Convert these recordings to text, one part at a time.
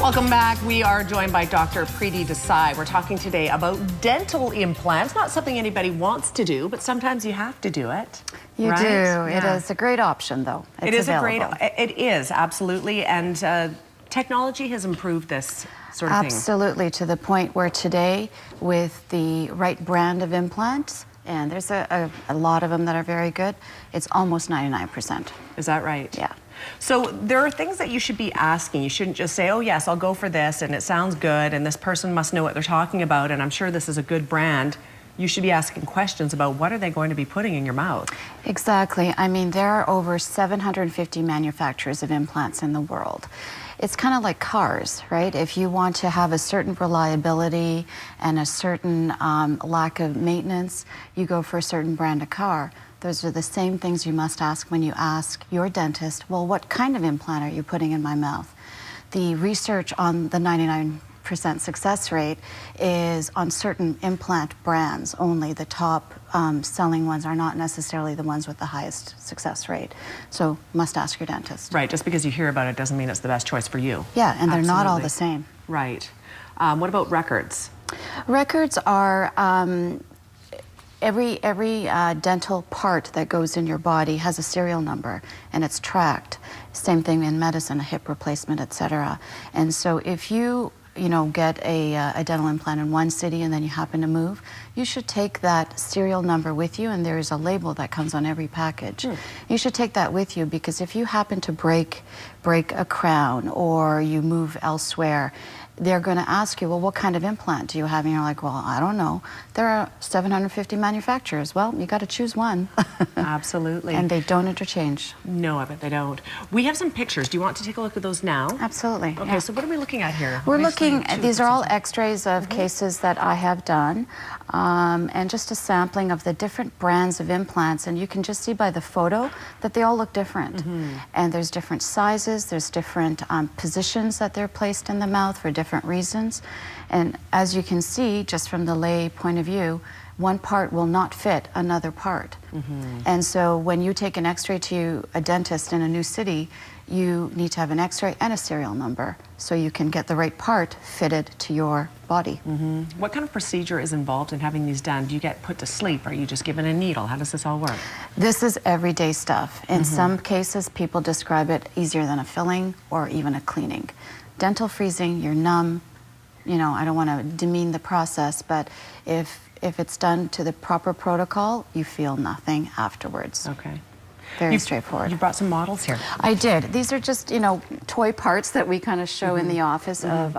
Welcome back. We are joined by Dr. Preety Desai. We're talking today about dental implants. Not something anybody wants to do, but sometimes you have to do it. You right? do. Yeah. It is a great option, though. It is available. It is, absolutely. And technology has improved this sort of thing. Absolutely, to the point where today, with the right brand of implants, and there's a lot of them that are very good, it's almost 99%. Is that right? Yeah. So there are things that you should be asking. You shouldn't just say, oh yes, I'll go for this and it sounds good and this person must know what they're talking about and I'm sure this is a good brand. You should be asking questions about what are they going to be putting in your mouth. Exactly. I mean, there are over 750 manufacturers of implants in the world. It's kind of like cars, right? If you want to have a certain reliability and a certain lack of maintenance, you go for a certain brand of car. Those are the same things you must ask when you ask your dentist, well, what kind of implant are you putting in my mouth? The research on the 99% success rate is on certain implant brands only. The top selling ones are not necessarily the ones with the highest success rate. So must ask your dentist. Right, just because you hear about it doesn't mean it's the best choice for you. Yeah, and they're not all the same. Right. What about records? Records are every dental part that goes in your body has a serial number and it's tracked. Same thing in medicine, a hip replacement, etc. And so if you get a dental implant in one city and then you happen to move, you should take that serial number with you, and there is a label that comes on every package. You should take that with you because if you happen to break a crown or you move elsewhere, they're going to ask you, well, what kind of implant do you have? And you're like, well, I don't know. There are 750 manufacturers. Well, you got to choose one. Absolutely. And they don't interchange. No, I bet they don't. We have some pictures. Do you want to take a look at those now? Absolutely. Okay, so what are we looking at here? We're looking, these are all x-rays of cases that I have done, and just a sampling of the different brands of implants, and you can just see by the photo that they all look different. And there's different sizes, there's different positions that they're placed in the mouth for different reasons. And as you can see, just from the lay point of view, one part will not fit another part. And so when you take an x-ray to a dentist in a new city, you need to have an x-ray and a serial number so you can get the right part fitted to your body. What kind of procedure is involved in having these done? Do you get put to sleep? Are you just given a needle? How does this all work? This is everyday stuff. In some cases, people describe it easier than a filling or even a cleaning. Dental freezing, you're numb. You know, I don't want to demean the process, but if it's done to the proper protocol, you feel nothing afterwards. Okay. Very straightforward. You brought some models here. I did. These are just, toy parts that we kind of show in the office of,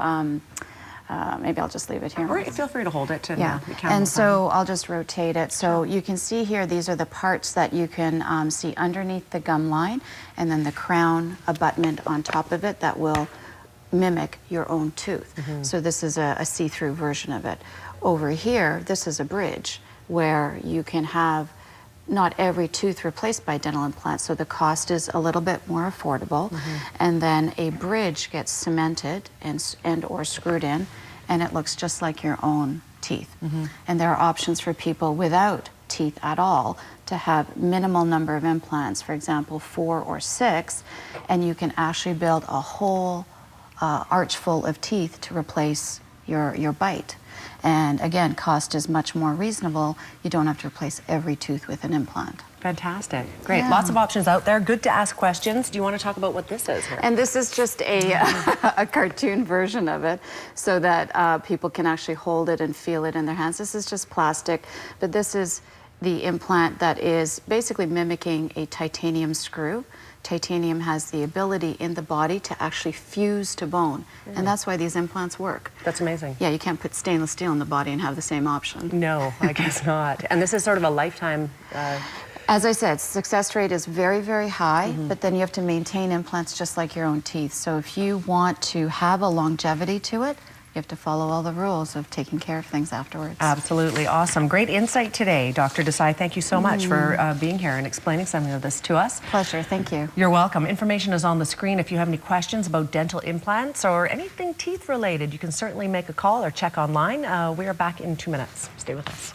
maybe I'll just leave it here. Or feel free to hold it. And so I'll just rotate it. So you can see here, these are the parts that you can see underneath the gum line, and then the crown abutment on top of it that will mimic your own tooth. So this is a see-through version of it. Over here, this is a bridge where you can have not every tooth replaced by dental implants, so the cost is a little bit more affordable. And then a bridge gets cemented and or screwed in, and it looks just like your own teeth. And there are options for people without teeth at all to have minimal number of implants, for example 4 or 6, and you can actually build a whole arch full of teeth to replace your bite. And again, cost is much more reasonable. You don't have to replace every tooth with an implant. Fantastic. Great. Yeah. Lots of options out there. Good to ask questions. Do you want to talk about what this is here? And this is just a cartoon version of it so that people can actually hold it and feel it in their hands. This is just plastic, but this is the implant that is basically mimicking a titanium screw. Titanium has the ability in the body to actually fuse to bone, and that's why these implants work. That's amazing. Yeah, you can't put stainless steel in the body and have the same option. No, I guess not. And this is sort of a lifetime... As I said, success rate is very, very high, but then you have to maintain implants just like your own teeth. So if you want to have a longevity to it, you have to follow all the rules of taking care of things afterwards. Absolutely. Awesome. Great insight today, Dr. Desai. Thank you so much for being here and explaining something of this to us. Pleasure. Thank you. You're welcome. Information is on the screen. If you have any questions about dental implants or anything teeth related, you can certainly make a call or check online. We are back in 2 minutes. Stay with us.